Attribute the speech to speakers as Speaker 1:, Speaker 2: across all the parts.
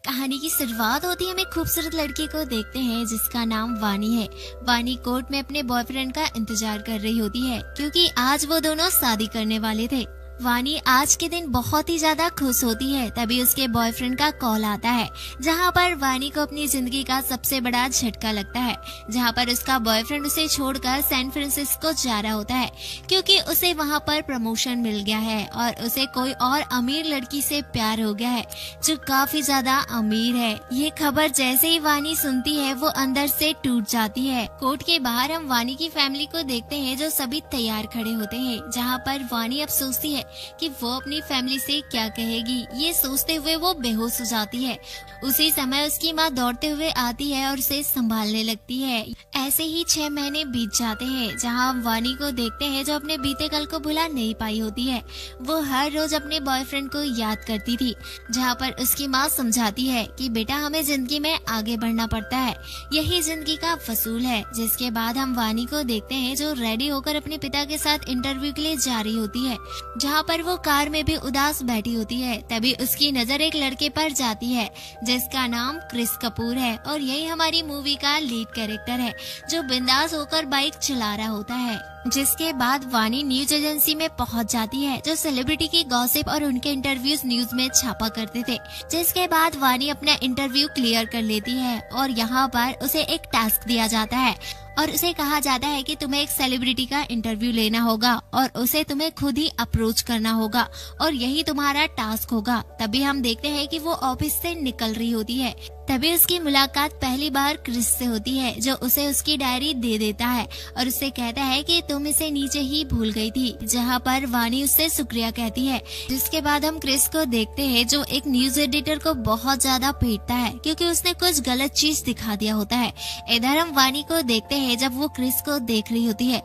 Speaker 1: कहानी की शुरुआत होती है, हम एक खूबसूरत लड़की को देखते हैं जिसका नाम वानी है। वानी कोर्ट में अपने बॉयफ्रेंड का इंतजार कर रही होती है क्योंकि आज वो दोनों शादी करने वाले थे। वानी आज के दिन बहुत ही ज्यादा खुश होती है। तभी उसके बॉयफ्रेंड का कॉल आता है जहां पर वानी को अपनी जिंदगी का सबसे बड़ा झटका लगता है, जहां पर उसका बॉयफ्रेंड उसे छोड़कर सैन फ्रांसिस्को जा रहा होता है क्योंकि उसे वहां पर प्रमोशन मिल गया है और उसे कोई और अमीर लड़की से प्यार हो गया है जो काफी ज्यादा अमीर है। ये खबर जैसे ही वानी सुनती है वो अंदर से टूट जाती है। कोर्ट के बाहर हम वानी की फैमिली को देखते हैं जो सभी तैयार खड़े होते हैं, जहाँ पर वानी अब सोचती है कि वो अपनी फैमिली से क्या कहेगी। ये सोचते हुए वो बेहोश हो जाती है। उसी समय उसकी माँ दौड़ते हुए आती है और उसे संभालने लगती है। ऐसे ही 6 महीने बीत जाते हैं जहाँ हम वानी को देखते हैं जो अपने बीते कल को भुला नहीं पाई होती है। वो हर रोज अपने बॉयफ्रेंड को याद करती थी, जहाँ पर उसकी माँ समझाती है कि बेटा हमें जिंदगी में आगे बढ़ना पड़ता है, यही जिंदगी का वसूल है। जिसके बाद हम वानी को देखते हैं जो रेडी होकर अपने पिता के साथ इंटरव्यू के लिए जा रही होती है, जहाँ पर वो कार में भी उदास बैठी होती है। तभी उसकी नजर एक लड़के पर जाती है जिसका नाम क्रिस कपूर है और यही हमारी मूवी का लीड कैरेक्टर है जो बिंदास होकर बाइक चला रहा होता है। जिसके बाद वानी न्यूज एजेंसी में पहुंच जाती है जो सेलिब्रिटी की गॉसिप और उनके इंटरव्यूज न्यूज में छापा करते थे। जिसके बाद वानी अपना इंटरव्यू क्लियर कर लेती है और यहाँ पर उसे एक टास्क दिया जाता है और उसे कहा जाता है कि तुम्हें एक सेलिब्रिटी का इंटरव्यू लेना होगा और उसे तुम्हें खुद ही अप्रोच करना होगा और यही तुम्हारा टास्क होगा। तभी हम देखते हैं कि वो ऑफिस से निकल रही होती है। तभी उसकी मुलाकात पहली बार क्रिस से होती है जो उसे उसकी डायरी दे देता है और उससे कहता है कि तुम इसे नीचे ही भूल गई थी, जहाँ पर वानी उससे शुक्रिया कहती है। जिसके बाद हम क्रिस को देखते हैं जो एक न्यूज एडिटर को बहुत ज्यादा पीटता है क्योंकि उसने कुछ गलत चीज दिखा दिया होता है। इधर हम वानी को देखते हैं जब वो क्रिस को देख रही होती है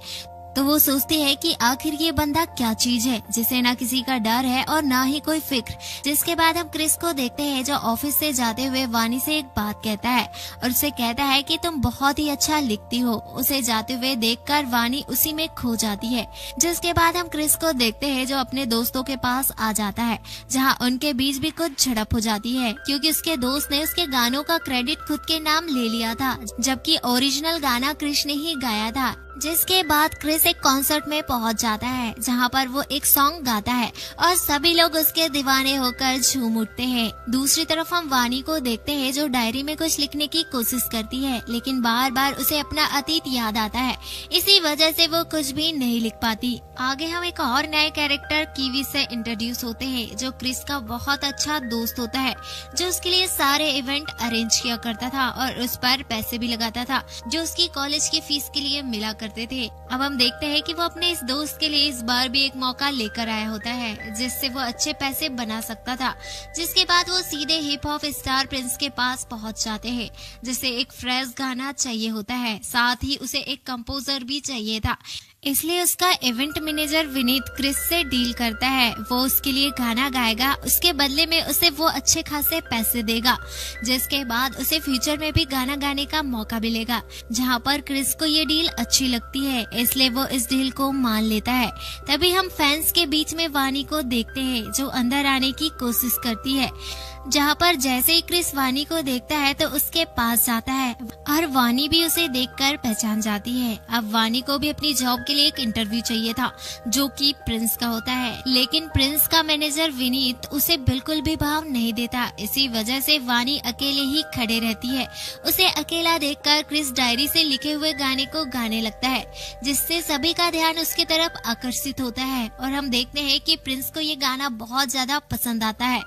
Speaker 1: तो वो सोचती है कि आखिर ये बंदा क्या चीज है जिसे ना किसी का डर है और ना ही कोई फिक्र। जिसके बाद हम क्रिस को देखते हैं जो ऑफिस से जाते हुए वानी से एक बात कहता है और उसे कहता है कि तुम बहुत ही अच्छा लिखती हो। उसे जाते हुए देखकर वानी उसी में खो जाती है। जिसके बाद हम क्रिस को देखते हैं जो अपने दोस्तों के पास आ जाता है, जहाँ उनके बीच भी कुछ झड़प हो जाती है क्योंकि उसके दोस्त ने उसके गानों का क्रेडिट खुद के नाम ले लिया था, जबकि ओरिजिनल गाना क्रिस ने ही गाया था। जिसके बाद क्रिस एक कॉन्सर्ट में पहुंच जाता है जहां पर वो एक सॉन्ग गाता है और सभी लोग उसके दीवाने होकर झूम उठते हैं। दूसरी तरफ हम वानी को देखते हैं जो डायरी में कुछ लिखने की कोशिश करती है लेकिन बार बार उसे अपना अतीत याद आता है, इसी वजह से वो कुछ भी नहीं लिख पाती। आगे हम एक और नए कैरेक्टर कीवी से इंट्रोड्यूस होते हैं जो क्रिस का बहुत अच्छा दोस्त होता है, जो उसके लिए सारे इवेंट अरेंज किया करता था और उस पर पैसे भी लगाता था जो उसकी कॉलेज की फीस के लिए मिला करते थे। अब हम देखते हैं कि वो अपने इस दोस्त के लिए इस बार भी एक मौका लेकर आया होता है जिससे वो अच्छे पैसे बना सकता था। जिसके बाद वो सीधे हिप हॉप स्टार प्रिंस के पास पहुंच जाते हैं जिसे एक फ्रेश गाना चाहिए होता है, साथ ही उसे एक कंपोजर भी चाहिए था। इसलिए उसका इवेंट मैनेजर विनीत क्रिस से डील करता है। वो उसके लिए गाना गाएगा, उसके बदले में उसे वो अच्छे खासे पैसे देगा। जिसके बाद उसे फ्यूचर में भी गाना गाने का मौका मिलेगा, जहां पर क्रिस को ये डील अच्छी लगती है, इसलिए वो इस डील को मान लेता है। तभी हम फैंस के बीच में वानी को देखते हैं जो अंदर आने की कोशिश करती है, जहाँ पर जैसे ही क्रिस वानी को देखता है तो उसके पास जाता है और वानी भी उसे देखकर पहचान जाती है। अब वानी को भी अपनी जॉब के लिए एक इंटरव्यू चाहिए था जो कि प्रिंस का होता है, लेकिन प्रिंस का मैनेजर विनीत उसे बिल्कुल भी भाव नहीं देता। इसी वजह से वानी अकेले ही खड़े रहती है। उसे अकेला देखकर क्रिस डायरी से लिखे हुए गाने को गाने लगता है जिससे सभी का ध्यान उसकी तरफ आकर्षित होता है और हम देखते हैं कि प्रिंस को ये गाना बहुत ज्यादा पसंद आता है,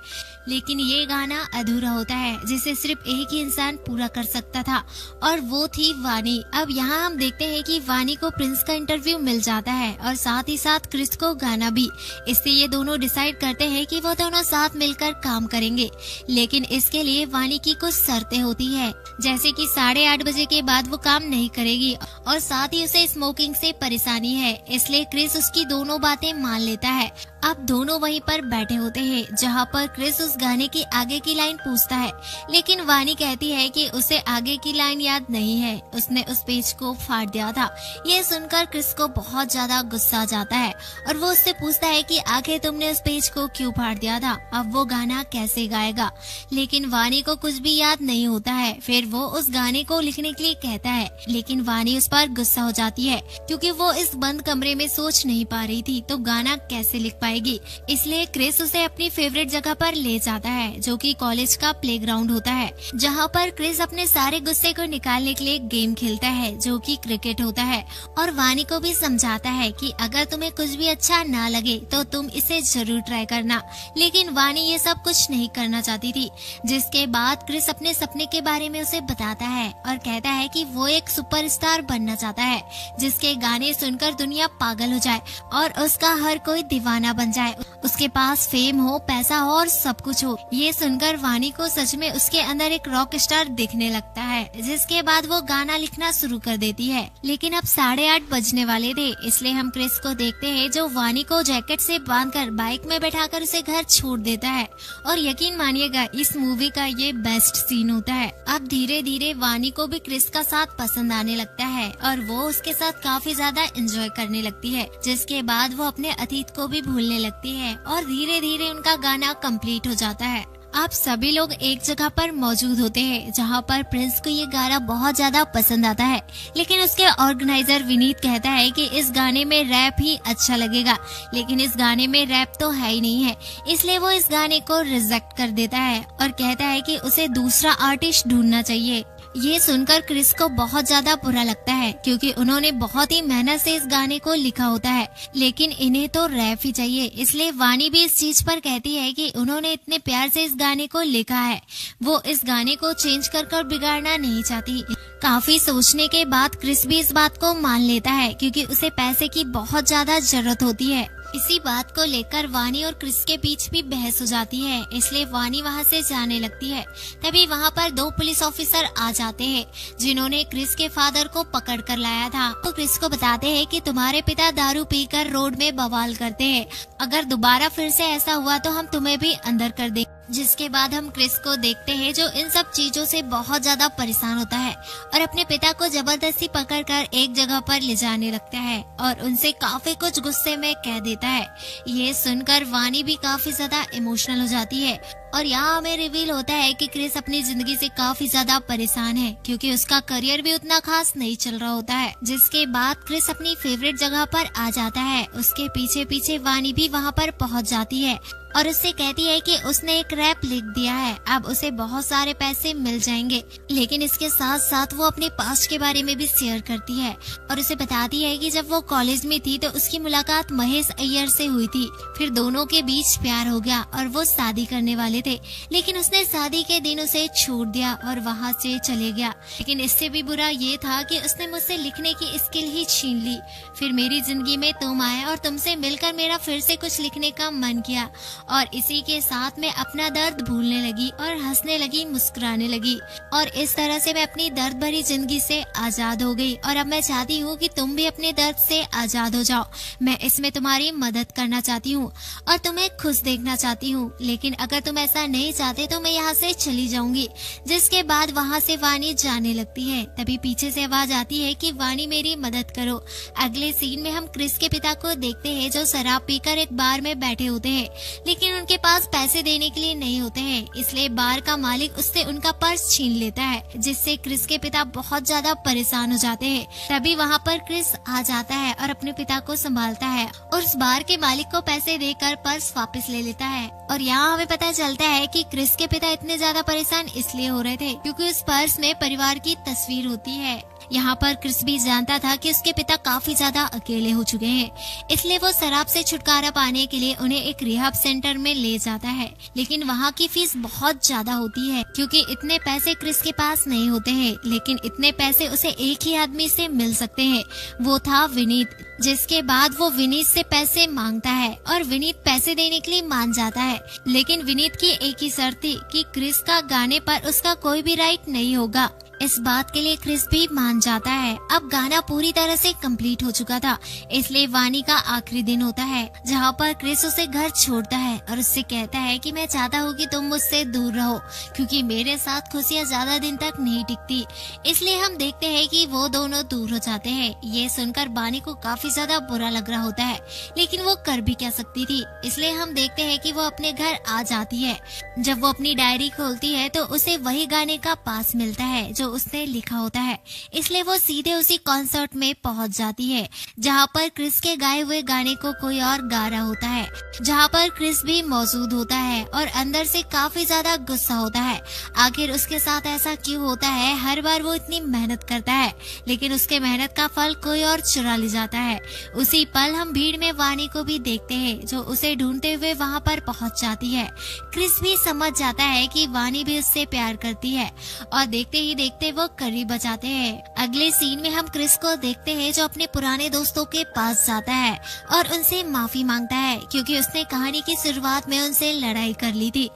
Speaker 1: लेकिन ये गाना अधूरा होता है जिसे सिर्फ एक ही इंसान पूरा कर सकता था और वो थी वानी। अब यहाँ हम देखते हैं कि वानी को प्रिंस का इंटरव्यू मिल जाता है और साथ ही साथ क्रिस को गाना भी। इससे ये दोनों डिसाइड करते हैं कि वो दोनों साथ मिलकर काम करेंगे, लेकिन इसके लिए वानी की कुछ शर्तें होती है, जैसे कि 8:30 बजे के बाद वो काम नहीं करेगी और साथ ही उसे स्मोकिंग से परेशानी है। इसलिए क्रिस उसकी दोनों बातें मान लेता है। अब दोनों वहीं पर बैठे होते हैं जहाँ पर क्रिस उस गाने की आगे की लाइन पूछता है, लेकिन वानी कहती है कि उसे आगे की लाइन याद नहीं है, उसने उस पेज को फाड़ दिया था। ये सुनकर क्रिस को बहुत ज्यादा गुस्सा आ जाता है और वो उससे पूछता है कि आखिर तुमने उस पेज को क्यों फाड़ दिया था, अब वो गाना कैसे गाएगा। लेकिन वानी को कुछ भी याद नहीं होता है। फिर वो उस गाने को लिखने के लिए कहता है, लेकिन वानी उस पर गुस्सा हो जाती है क्योंकि वो इस बंद कमरे में सोच नहीं पा रही थी तो गाना कैसे लिख पाएगी। इसलिए क्रिस उसे अपनी फेवरेट जगह पर ले जाता है जो कि कॉलेज का प्लेग्राउंड होता है, जहाँ पर क्रिस अपने सारे गुस्से को निकालने के लिए गेम खेलता है जो कि क्रिकेट होता है और वानी को भी समझाता है कि अगर तुम्हें कुछ भी अच्छा ना लगे तो तुम इसे जरूर ट्राई करना। लेकिन वानी ये सब कुछ नहीं करना चाहती थी, जिसके बाद क्रिस अपने सपने के बारे में उसे बताता है और कहता है कि वो एक सुपरस्टार बनना चाहता है जिसके गाने सुनकर दुनिया पागल हो जाए और उसका हर कोई दीवाना बन जाए, उसके पास फेम हो, पैसा हो और सब कुछ हो। ये सुनकर वानी को सच में उसके अंदर एक रॉक स्टार दिखने लगता है, जिसके बाद वो गाना लिखना शुरू कर देती है। लेकिन अब 8:30 बजने वाले थे, इसलिए हम क्रिस को देखते हैं जो वानी को जैकेट से बांधकर बाइक में बैठाकर उसे घर छोड़ देता है। और यकीन मानिएगा इस मूवी का ये बेस्ट सीन होता है। अब धीरे धीरे वानी को भी क्रिस का साथ पसंद आने लगता है और वो उसके साथ काफी ज्यादा एंजॉय करने लगती है, जिसके बाद वो अपने अतीत को भी भूलने लगती है और धीरे धीरे उनका गाना कंप्लीट हो जाता है। आप सभी लोग एक जगह पर मौजूद होते हैं जहाँ पर प्रिंस को ये गाना बहुत ज्यादा पसंद आता है, लेकिन उसके ऑर्गेनाइजर विनीत कहता है कि इस गाने में रैप ही अच्छा लगेगा, लेकिन इस गाने में रैप तो है ही नहीं है, इसलिए वो इस गाने को रिजेक्ट कर देता है और कहता है कि उसे दूसरा आर्टिस्ट ढूंढना चाहिए। ये सुनकर क्रिस को बहुत ज्यादा बुरा लगता है क्योंकि उन्होंने बहुत ही मेहनत से इस गाने को लिखा होता है, लेकिन इन्हें तो रैप ही चाहिए। इसलिए वानी भी इस चीज पर कहती है कि उन्होंने इतने प्यार से इस गाने को लिखा है, वो इस गाने को चेंज कर बिगाड़ना नहीं चाहती। काफी सोचने के बाद क्रिस भी इस बात को मान लेता है क्योंकि उसे पैसे की बहुत ज्यादा जरूरत होती है। इसी बात को लेकर वानी और क्रिस के बीच भी बहस हो जाती है, इसलिए वानी वहां से जाने लगती है। तभी वहां पर 2 पुलिस ऑफिसर आ जाते हैं जिन्होंने क्रिस के फादर को पकड़ कर लाया था। तो क्रिस को बताते हैं कि तुम्हारे पिता दारू पीकर रोड में बवाल करते हैं, अगर दोबारा फिर से ऐसा हुआ तो हम तुम्हें भी अंदर कर देंगे। जिसके बाद हम क्रिस को देखते हैं जो इन सब चीजों से बहुत ज्यादा परेशान होता है और अपने पिता को जबरदस्ती पकड़कर एक जगह पर ले जाने लगता है और उनसे काफी कुछ गुस्से में कह देता है। ये सुनकर वानी भी काफी ज्यादा इमोशनल हो जाती है और यहाँ हमें रिवील होता है कि क्रिस अपनी जिंदगी से काफी ज्यादा परेशान है क्योंकि उसका करियर भी उतना खास नहीं चल रहा होता है। जिसके बाद क्रिस अपनी फेवरेट जगह पर आ जाता है, उसके पीछे पीछे वानी भी वहाँ पर पहुँच जाती है और उससे कहती है कि उसने एक रैप लिख दिया है, अब उसे बहुत सारे पैसे मिल जाएंगे। लेकिन इसके साथ साथ वो अपने पास्ट के बारे में भी शेयर करती है और उसे बताती है कि जब वो कॉलेज में थी तो उसकी मुलाकात महेश अय्यर से हुई थी, फिर दोनों के बीच प्यार हो गया और वो शादी करने वाले थे, लेकिन उसने शादी के दिन उसे छोड़ दिया और वहाँ से चले गया। लेकिन इससे भी बुरा ये था कि उसने मुझसे लिखने की स्किल ही छीन ली। फिर मेरी जिंदगी में तुम आए और तुमसे मिलकर मेरा फिर से कुछ लिखने का मन किया और इसी के साथ मैं अपना दर्द भूलने लगी और हंसने लगी, मुस्कुराने लगी और इस तरह से मैं अपनी दर्द भरी जिंदगी से आजाद हो गई और अब मैं चाहती हूँ कि तुम भी अपने दर्द से आजाद हो जाओ। मैं इसमें तुम्हारी मदद करना चाहती हूँ और तुम्हें खुश देखना चाहती हूँ, लेकिन अगर तुम ऐसा नहीं चाहते तो मैं यहाँ से चली जाऊंगी। जिसके बाद वहाँ से वानी जाने लगती है। तभी पीछे से आवाज आती है कि वानी मेरी मदद करो। अगले सीन में हम क्रिस के पिता को देखते हैं जो शराब पीकर एक बार में बैठे होते हैं, लेकिन उनके पास पैसे देने के लिए नहीं होते हैं, इसलिए बार का मालिक उससे उनका पर्स छीन लेता है, जिससे क्रिस के पिता बहुत ज्यादा परेशान हो जाते हैं। तभी वहाँ पर क्रिस आ जाता है और अपने पिता को संभालता है और उस बार के मालिक को पैसे देकर पर्स वापस ले लेता है। और यहाँ हमें पता चलता है कि क्रिस के पिता इतने ज्यादा परेशान इसलिए हो रहे थे क्योंकि उस पर्स में परिवार की तस्वीर होती है। यहाँ पर क्रिस भी जानता था कि उसके पिता काफी ज्यादा अकेले हो चुके हैं, इसलिए वो शराब से छुटकारा पाने के लिए उन्हें एक रिहाब सेंटर में ले जाता है, लेकिन वहाँ की फीस बहुत ज्यादा होती है क्योंकि इतने पैसे क्रिस के पास नहीं होते हैं। लेकिन इतने पैसे उसे एक ही आदमी से मिल सकते हैं, वो था विनीत। जिसके बाद वो विनीत से पैसे मांगता है और विनीत पैसे देने के लिए मान जाता है, लेकिन विनीत की एक ही शर्त थी कि क्रिस का गाने पर उसका कोई भी राइट नहीं होगा। इस बात के लिए क्रिस भी मान जाता है। अब गाना पूरी तरह से कंप्लीट हो चुका था, इसलिए वानी का आखिरी दिन होता है जहाँ पर क्रिस उसे घर छोड़ता है और उससे कहता है कि मैं चाहता हूँ कि तुम मुझसे दूर रहो, क्योंकि मेरे साथ खुशियाँ ज्यादा दिन तक नहीं टिकती। इसलिए हम देखते हैं कि वो दोनों दूर हो जाते हैं। ये सुनकर वानी को काफी ज्यादा बुरा लग रहा होता है, लेकिन वो कर भी क्या सकती थी। इसलिए हम देखते हैं कि वो अपने घर आ जाती है। जब वो अपनी डायरी खोलती है तो उसे वही गाने का पास मिलता है जो उसने लिखा होता है। इसलिए वो सीधे उसी कॉन्सर्ट में पहुंच जाती है जहां पर क्रिस के गाए हुए गाने को कोई और गा रहा होता है, जहां पर क्रिस भी मौजूद होता है और अंदर से काफी ज्यादा गुस्सा होता है। आखिर उसके साथ ऐसा क्यों होता है? हर बार वो इतनी मेहनत करता है, लेकिन उसके मेहनत का फल कोई और चुरा ले जाता है। उसी पल हम भीड़ में वानी को भी देखते हैं जो उसे ढूंढते हुए वहां पर पहुंच जाती है। क्रिस भी समझ जाता है कि वानी भी उससे प्यार करती है और देखते ही देखते वो करीब आ जाते हैं। अगले सीन में हम क्रिस को देखते हैं जो अपने पुराने दोस्तों के पास जाता है और उनसे माफी मांगता है, क्योंकि उसने कहानी की शुरुआत में उनसे लड़ाई कर ली थी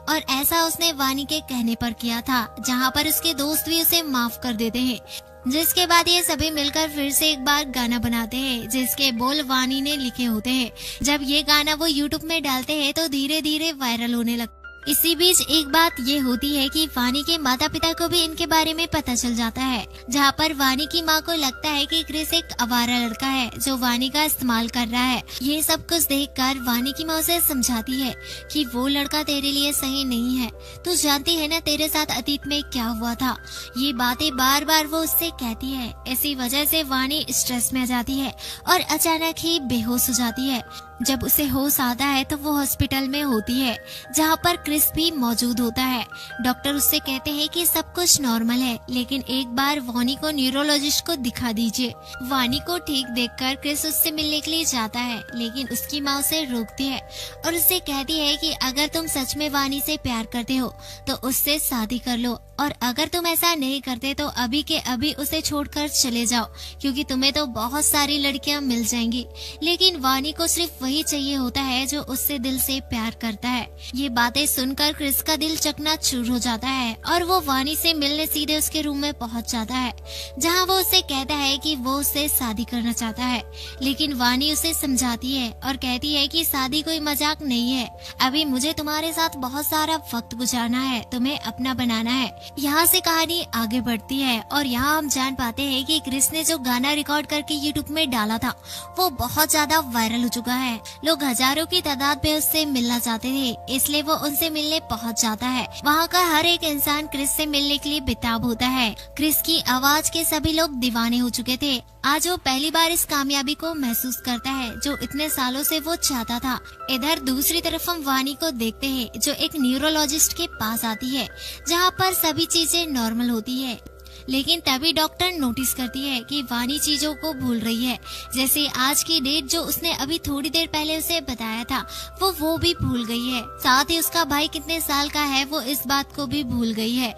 Speaker 1: और ऐसा उसने वानी के कहने पर किया था, जहां पर उसके दोस्त भी उसे माफ कर देते हैं। जिसके बाद ये सभी मिलकर फिर से एक बार गाना बनाते हैं जिसके बोल वानी ने लिखे होते हैं। जब ये गाना वो यूट्यूब में डालते हैं तो धीरे धीरे वायरल होने लगता है। इसी बीच एक बात ये होती है कि वानी के माता पिता को भी इनके बारे में पता चल जाता है, जहाँ पर वानी की माँ को लगता है कि क्रिस एक आवारा लड़का है जो वानी का इस्तेमाल कर रहा है। ये सब कुछ देखकर वानी की माँ उसे समझाती है कि वो लड़का तेरे लिए सही नहीं है। तू जानती है ना तेरे साथ अतीत में क्या हुआ था। ये बातें बार बार वो उससे कहती है। इसी वजह से वानी स्ट्रेस में आ जाती है और अचानक ही बेहोश हो जाती है। जब उसे होश आता है तो वो हॉस्पिटल में होती है जहाँ पर क्रिस भी मौजूद होता है। डॉक्टर उससे कहते हैं कि सब कुछ नॉर्मल है, लेकिन एक बार वानी को न्यूरोलॉजिस्ट को दिखा दीजिए। वानी को ठीक देखकर क्रिस उससे मिलने के लिए जाता है, लेकिन उसकी माँ उसे रोकती है और उससे कहती है कि अगर तुम सच में वानी से प्यार करते हो तो उससे शादी कर लो, और अगर तुम ऐसा नहीं करते तो अभी के अभी उसे छोड़कर चले जाओ, क्योंकि तुम्हें तो बहुत सारी लड़कियां मिल जाएंगी, लेकिन वानी को सिर्फ वही चाहिए होता है जो उससे दिल से प्यार करता है। ये बातें सुनकर क्रिस का दिल चकनाचूर हो जाता है और वो वानी से मिलने सीधे उसके रूम में पहुंच जाता है, जहां वो उसे कहता है कि वो उससे शादी करना चाहता है। लेकिन वानी उसे समझाती है और कहती है कि शादी कोई मजाक नहीं है, अभी मुझे तुम्हारे साथ बहुत सारा वक्त गुजारना है, तुम्हें अपना बनाना है। यहाँ से कहानी आगे बढ़ती है और यहाँ हम जान पाते हैं कि क्रिस ने जो गाना रिकॉर्ड करके यूट्यूब में डाला था वो बहुत ज्यादा वायरल हो चुका है। लोग हजारों की तादाद में उससे मिलना चाहते थे, इसलिए वो उनसे मिलने पहुँच जाता है। वहाँ का हर एक इंसान क्रिस से मिलने के लिए बेताब होता है। क्रिस की आवाज के सभी लोग दीवाने हो चुके थे। आज वो पहली बार इस कामयाबी को महसूस करता है जो इतने सालों से वो चाहता था। इधर दूसरी तरफ हम वानी को देखते हैं जो एक न्यूरोलॉजिस्ट के पास आती है, जहाँ पर सभी चीजें नॉर्मल होती है। लेकिन तभी डॉक्टर नोटिस करती है कि वानी चीजों को भूल रही है, जैसे आज की डेट जो उसने अभी थोड़ी देर पहले उसे बताया था वो भी भूल गई है। साथ ही उसका भाई कितने साल का है वो इस बात को भी भूल गई है।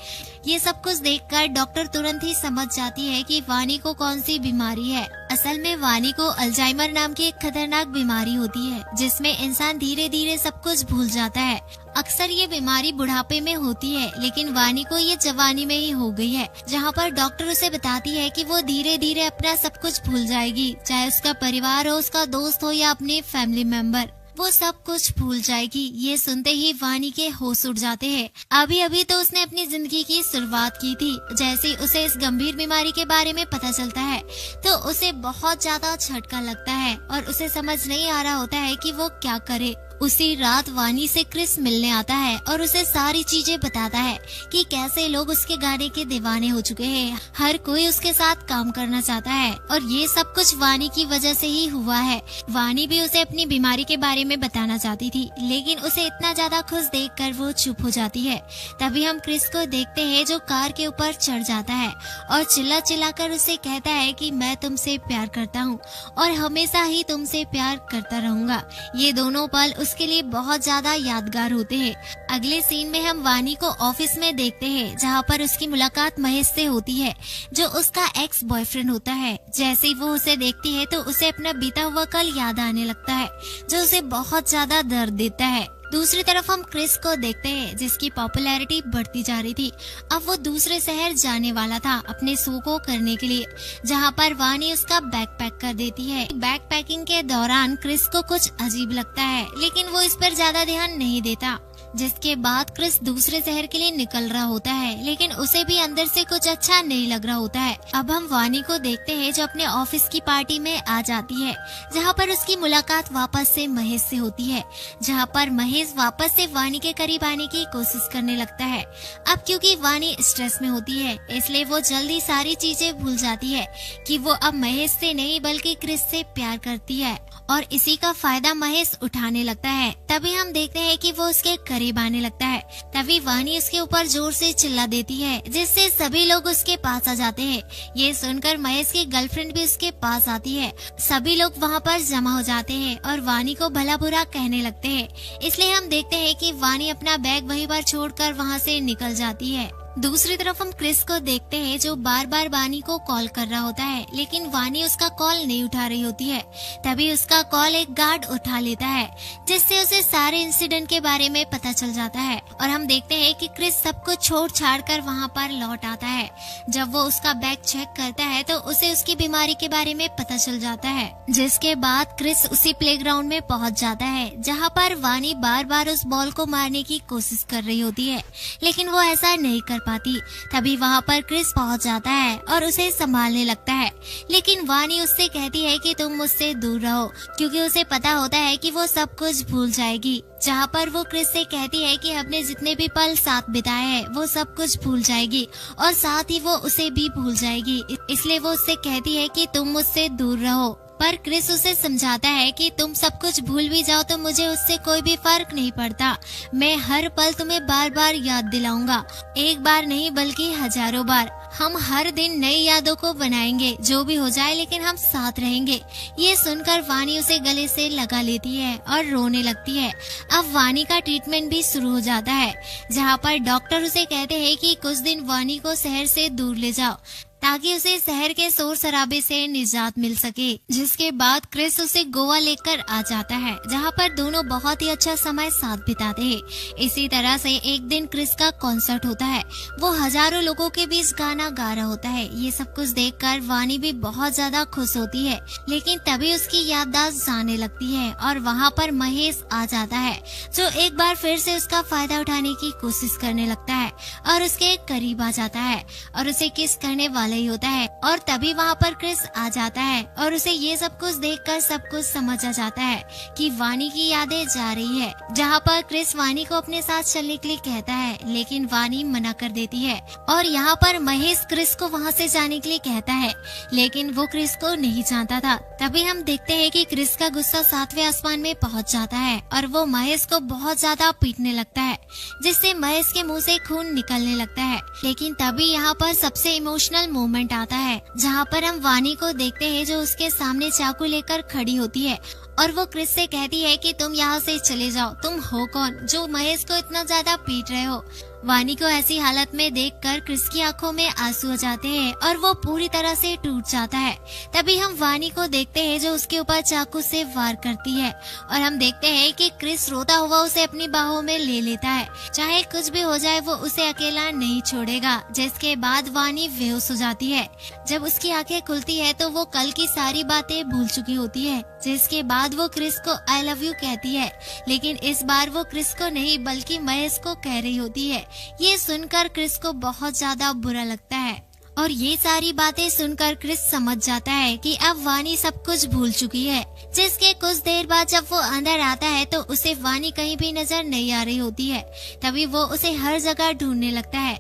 Speaker 1: ये सब कुछ देखकर डॉक्टर तुरंत ही समझ जाती है कि वानी को कौन सी बीमारी है। असल में वानी को अल्जाइमर नाम की एक खतरनाक बीमारी होती है जिसमें इंसान धीरे धीरे सब कुछ भूल जाता है। अक्सर ये बीमारी बुढ़ापे में होती है, लेकिन वानी को ये जवानी में ही हो गई है, जहाँ पर डॉक्टर उसे बताती है कि वो धीरे धीरे अपना सब कुछ भूल जाएगी, चाहे उसका परिवार हो, उसका दोस्त हो या अपने फैमिली मेंबर, वो सब कुछ भूल जाएगी। ये सुनते ही वानी के होश उड़ जाते हैं। अभी अभी तो उसने अपनी जिंदगी की शुरुआत की थी। जैसे ही उसे इस गंभीर बीमारी के बारे में पता चलता है तो उसे बहुत ज्यादा झटका लगता है और उसे समझ नहीं आ रहा होता है कि वो क्या करे। उसी रात वानी से क्रिस मिलने आता है और उसे सारी चीजें बताता है कि कैसे लोग उसके गाने के दीवाने हो चुके हैं, हर कोई उसके साथ काम करना चाहता है और ये सब कुछ वानी की वजह से ही हुआ है। वानी भी उसे अपनी बीमारी के बारे में बताना चाहती थी, लेकिन उसे इतना ज्यादा खुश देखकर वो चुप हो जाती है। तभी हम क्रिस को देखते हैं जो कार के ऊपर चढ़ जाता है और चिल्ला चिल्लाकर उसे कहता है कि मैं तुमसे प्यार करता हूँ और हमेशा ही तुमसे प्यार करता रहूंगा। ये दोनों पल उसके लिए बहुत ज्यादा यादगार होते हैं। अगले सीन में हम वानी को ऑफिस में देखते हैं जहाँ पर उसकी मुलाकात महेश से होती है जो उसका एक्स बॉयफ्रेंड होता है। जैसे ही वो उसे देखती है तो उसे अपना बीता हुआ कल याद आने लगता है जो उसे बहुत ज्यादा दर्द देता है। दूसरी तरफ हम क्रिस को देखते हैं जिसकी पॉपुलैरिटी बढ़ती जा रही थी। अब वो दूसरे शहर जाने वाला था अपने शो को करने के लिए, जहाँ पर वानी उसका बैग पैक कर देती है। बैग पैकिंग के दौरान क्रिस को कुछ अजीब लगता है, लेकिन वो इस पर ज्यादा ध्यान नहीं देता। जिसके बाद क्रिस दूसरे शहर के लिए निकल रहा होता है, लेकिन उसे भी अंदर से कुछ अच्छा नहीं लग रहा होता है। अब हम वानी को देखते हैं जो अपने ऑफिस की पार्टी में आ जाती है, जहाँ पर उसकी मुलाकात वापस से महेश से होती है, जहाँ पर महेश वापस से वानी के करीब आने की कोशिश करने लगता है। अब क्योंकि वानी स्ट्रेस में होती है, इसलिए वो जल्दी सारी चीजें भूल जाती है कि वो अब महेश से नहीं बल्कि क्रिस से प्यार करती है, और इसी का फायदा महेश उठाने लगता है। तभी हम देखते हैं कि वो उसके करीब आने लगता है। तभी वानी उसके ऊपर जोर से चिल्ला देती है, जिससे सभी लोग उसके पास आ जाते हैं। ये सुनकर महेश की गर्लफ्रेंड भी उसके पास आती है। सभी लोग वहाँ पर जमा हो जाते हैं और वानी को भला बुरा कहने लगते हैं। इसलिए हम देखते हैं कि वानी अपना बैग वहीं पर छोड़कर वहाँ से निकल जाती है। दूसरी तरफ हम क्रिस को देखते हैं जो बार बार वानी को कॉल कर रहा होता है, लेकिन वानी उसका कॉल नहीं उठा रही होती है। तभी उसका कॉल एक गार्ड उठा लेता है, जिससे उसे सारे इंसिडेंट के बारे में पता चल जाता है। और हम देखते हैं कि क्रिस सब कुछ छोड़ छाड़ कर वहाँ पर लौट आता है। जब वो उसका बैग चेक करता है तो उसे उसकी बीमारी के बारे में पता चल जाता है, जिसके बाद क्रिस उसी प्लेग्राउंड में पहुँच जाता है, जहाँ पर वानी बार बार उस बॉल को मारने की कोशिश कर रही होती है, लेकिन वो ऐसा नहीं कर पाती। तभी वहाँ पर क्रिस पहुँच जाता है और उसे संभालने लगता है, लेकिन वानी उससे कहती है कि तुम मुझसे दूर रहो, क्योंकि उसे पता होता है कि वो सब कुछ भूल जाएगी। जहाँ पर वो क्रिस से कहती है कि अपने जितने भी पल साथ बिताए हैं वो सब कुछ भूल जाएगी, और साथ ही वो उसे भी भूल जाएगी। इसलिए वो उससे कहती है कि तुम मुझसे दूर रहो। पर क्रिस उसे समझाता है कि तुम सब कुछ भूल भी जाओ तो मुझे उससे कोई भी फर्क नहीं पड़ता। मैं हर पल तुम्हें बार बार याद दिलाऊंगा, एक बार नहीं बल्कि हजारों बार। हम हर दिन नई यादों को बनाएंगे, जो भी हो जाए लेकिन हम साथ रहेंगे। ये सुनकर वानी उसे गले से लगा लेती है और रोने लगती है। अब वानी का ट्रीटमेंट भी शुरू हो जाता है, जहाँ पर डॉक्टर उसे कहते हैं कि कुछ दिन वानी को शहर से दूर ले जाओ, ताकि उसे शहर के शोर शराबे से निजात मिल सके। जिसके बाद क्रिस उसे गोवा लेकर आ जाता है, जहाँ पर दोनों बहुत ही अच्छा समय साथ बिताते हैं। इसी तरह से एक दिन क्रिस का कॉन्सर्ट होता है। वो हजारों लोगों के बीच गाना गा रहा होता है। ये सब कुछ देखकर वानी भी बहुत ज्यादा खुश होती है, लेकिन तभी उसकी याददाश्त जाने लगती है और वहाँ पर महेश आ जाता है, जो एक बार फिर से उसका फायदा उठाने की कोशिश करने लगता है और उसके करीब आ जाता है और उसे किस करने वाला ही होता है। और तभी वहाँ पर क्रिस आ जाता है और उसे ये सब कुछ देखकर सब कुछ समझ आ जाता है कि वानी की यादें जा रही है। जहाँ पर क्रिस वानी को अपने साथ चलने के लिए कहता है, लेकिन वानी मना कर देती है। और यहाँ पर महेश क्रिस को वहाँ से जाने के लिए कहता है, लेकिन वो क्रिस को नहीं चाहता था। तभी हम देखते हैं कि क्रिस का गुस्सा 7वें आसमान में पहुँच जाता है और वो महेश को बहुत ज्यादा पीटने लगता है, जिससे महेश के मुँह से खून निकलने लगता है। लेकिन तभी यहाँ पर सबसे इमोशनल मोमेंट आता है, जहाँ पर हम वानी को देखते हैं जो उसके सामने चाकू लेकर खड़ी होती है और वो क्रिस से कहती है कि तुम यहाँ से चले जाओ, तुम हो कौन जो महेश को इतना ज्यादा पीट रहे हो। वानी को ऐसी हालत में देखकर क्रिस की आंखों में आंसू आ जाते हैं और वो पूरी तरह से टूट जाता है। तभी हम वानी को देखते हैं जो उसके ऊपर चाकू से वार करती है और हम देखते हैं कि क्रिस रोता हुआ उसे अपनी बाहों में ले लेता है। चाहे कुछ भी हो जाए वो उसे अकेला नहीं छोड़ेगा। जिसके बाद वानी बेहोश हो जाती है। जब उसकी आंखें खुलती है तो वो कल की सारी बातें भूल चुकी होती है। जिसके बाद वो क्रिस को आई लव यू कहती है, लेकिन इस बार वो क्रिस को नहीं बल्कि महेश को कह रही होती है। ये सुनकर क्रिस को बहुत ज्यादा बुरा लगता है और ये सारी बातें सुनकर क्रिस समझ जाता है कि अब वानी सब कुछ भूल चुकी है। जिसके कुछ देर बाद जब वो अंदर आता है तो उसे वानी कहीं भी नजर नहीं आ रही होती है। तभी वो उसे हर जगह ढूंढने लगता है।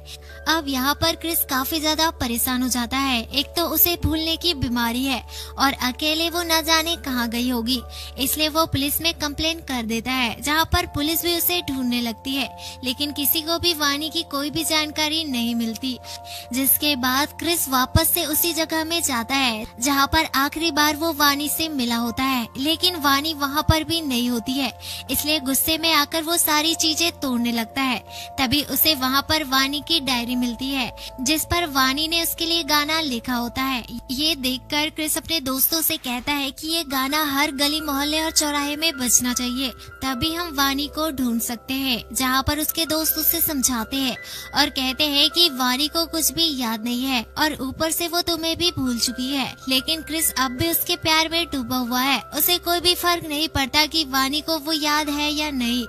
Speaker 1: अब यहाँ पर क्रिस काफी ज्यादा परेशान हो जाता है। एक तो उसे भूलने की बीमारी है और अकेले वो न जाने कहाँ गई होगी, इसलिए वो पुलिस में कंप्लेन कर देता है, जहाँ पर पुलिस भी उसे ढूंढने लगती है, लेकिन किसी को भी वानी की कोई भी जानकारी नहीं मिलती। जिसके बाद क्रिस वापस से उसी जगह में जाता है जहाँ पर आखिरी बार वो वानी से मिला होता है, लेकिन वानी वहाँ पर भी नहीं होती है। इसलिए गुस्से में आकर वो सारी चीजें तोड़ने लगता है। तभी उसे वहाँ पर वानी की डायरी मिलती है जिस पर वानी ने उसके लिए गाना लिखा होता है। ये देखकर क्रिस अपने दोस्तों से कहता है कि ये गाना हर गली मोहल्ले और चौराहे में बजना चाहिए, तभी हम वानी को ढूंढ सकते हैं। जहाँ पर उसके दोस्त उसे समझाते हैं और कहते हैं कि वानी को कुछ भी याद नहीं है और ऊपर से वो तुम्हें भी भूल चुकी है। लेकिन क्रिस अब भी उसके प्यार में डूबा हुआ है, उसे कोई भी फर्क नहीं पड़ता कि वानी को वो याद है या नहीं।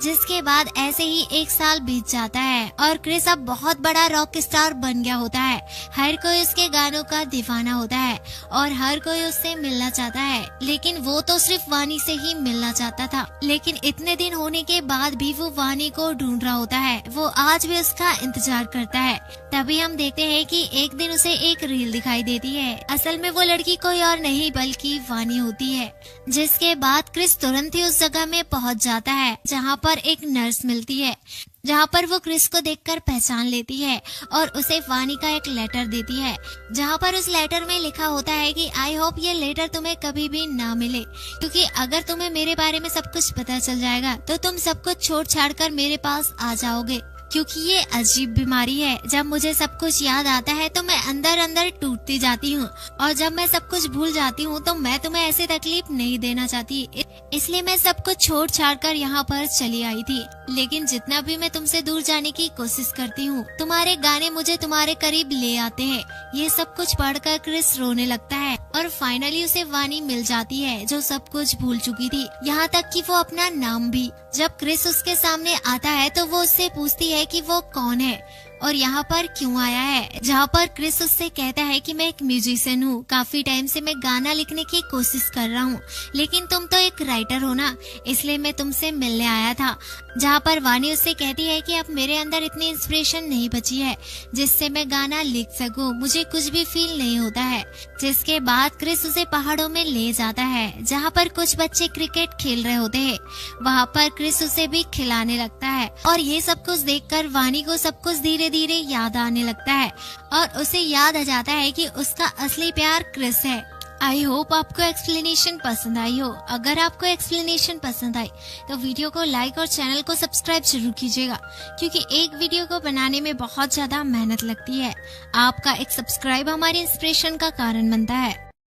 Speaker 1: जिसके बाद ऐसे ही 1 साल बीत जाता है और क्रिस अब बहुत बड़ा रॉक स्टार बन गया होता है। हर कोई उसके गानों का दीवाना होता है और हर कोई उससे मिलना चाहता है, लेकिन वो तो सिर्फ वानी से ही मिलना चाहता था। लेकिन इतने दिन होने के बाद भी वो वानी को ढूंढ रहा होता है, वो आज भी उसका इंतजार करता है। तभी हम देखते हैं कि एक दिन उसे एक रील दिखाई देती है। असल में वो लड़की कोई और नहीं बल्कि वानी होती है। जिसके बाद क्रिस तुरंत ही उस जगह में पहुंच जाता है जहां पर एक नर्स मिलती है, जहाँ पर वो क्रिस को देखकर पहचान लेती है और उसे वानी का एक लेटर देती है, जहाँ पर उस लेटर में लिखा होता है कि आई होप ये लेटर तुम्हें कभी भी ना मिले, क्योंकि अगर तुम्हें मेरे बारे में सब कुछ पता चल जाएगा तो तुम सब कुछ छोड़ छाड़ कर मेरे पास आ जाओगे, क्योंकि ये अजीब बीमारी है। जब मुझे सब कुछ याद आता है तो मैं अंदर अंदर टूटती जाती हूँ और जब मैं सब कुछ भूल जाती हूँ तो मैं तुम्हें ऐसी तकलीफ नहीं देना चाहती, इसलिए मैं सब कुछ छोड़ छाड़ कर यहाँ पर चली आई थी। लेकिन जितना भी मैं तुमसे दूर जाने की कोशिश करती हूँ, तुम्हारे गाने मुझे तुम्हारे करीब ले आते हैं। ये सब कुछ पढ़कर क्रिस रोने लगता है और फाइनली उसे वानी मिल जाती है जो सब कुछ भूल चुकी थी, यहाँ तक कि वो अपना नाम भी। जब क्रिस उसके सामने आता है तो वो उससे पूछती है कि वो कौन है और यहाँ पर क्यों आया है, जहाँ पर क्रिस उससे कहता है कि मैं एक म्यूजिशियन हूँ, काफी टाइम से मैं गाना लिखने की कोशिश कर रहा हूँ, लेकिन तुम तो एक राइटर हो ना, इसलिए मैं तुमसे मिलने आया था। जहाँ पर वानी उससे कहती है कि अब मेरे अंदर इतनी इंस्पिरेशन नहीं बची है जिससे मैं गाना लिख सकूं, मुझे कुछ भी फील नहीं होता है। जिसके बाद क्रिस उसे पहाड़ों में ले जाता है जहाँ पर कुछ बच्चे क्रिकेट खेल रहे होते हैं। वहाँ पर क्रिस उसे भी खिलाने लगता है और ये सब कुछ देखकर वानी को सब कुछ धीरे धीरे याद आने लगता है और उसे याद आ जाता है कि उसका असली प्यार क्रिस है। आई होप आपको एक्सप्लेनेशन पसंद आई हो। अगर आपको एक्सप्लेनेशन पसंद आई तो वीडियो को लाइक और चैनल को सब्सक्राइब जरूर कीजिएगा, क्योंकि एक वीडियो को बनाने में बहुत ज्यादा मेहनत लगती है। आपका एक सब्सक्राइब हमारी इंस्पिरेशन का कारण बनता है।